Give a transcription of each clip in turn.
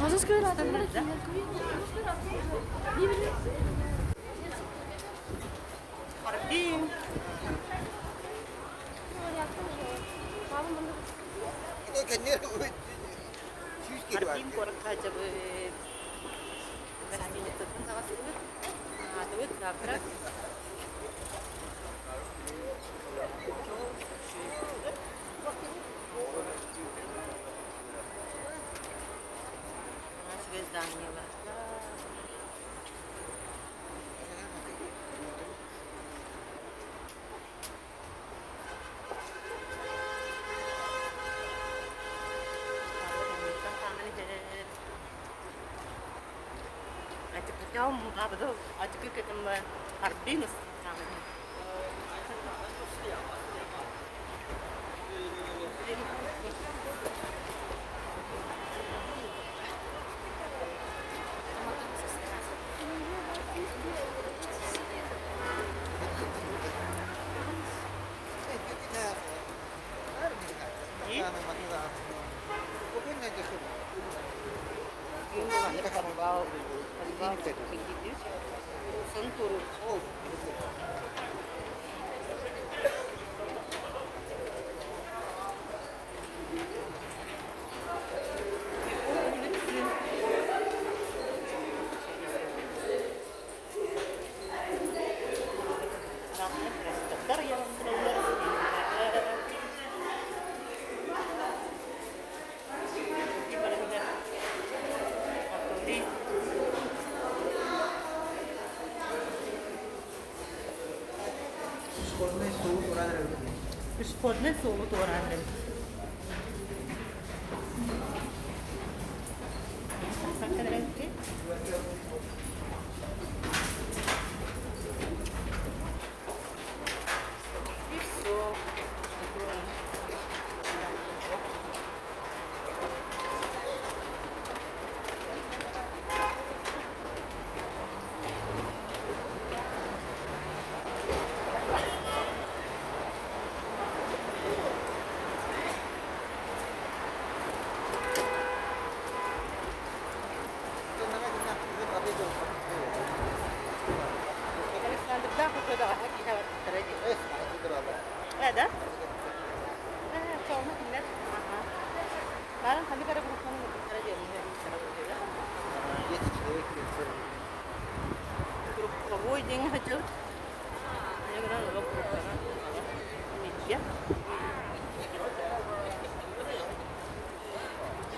Можешь сказать, да? Harbin. Harbin korkacak. Berani tutun savaş itu. Tuh nabrak. Masih zdanie var. Acıkacağım abi de acıkık ettim ben. Harbin ısıtacağım. Yung mga nakakabao, halimbawa, pagkikis, santuro. Spodne soğuk oranları. Sakın renkli. Soğuk. Aku sudah lagi lewat teraja. Ada? Soalnya ingat. Sekarang kami kada bukan teraja ini. Grup kaboy jeung hasil. Yang kena lo grup kana. Media.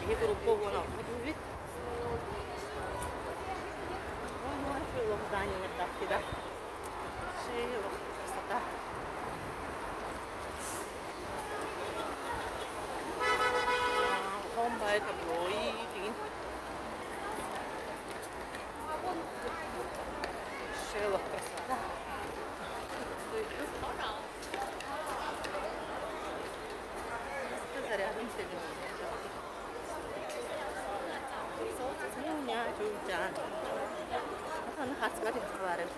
Ini grup ko bona. Duit. Oh, masih lo tanya ngetak tidak. Loh, krasota. Homemade tabloid. Loh, krasota. Зарядом сидим. Соус не у меня, чуть-чуть. Она хас говорит, говорит.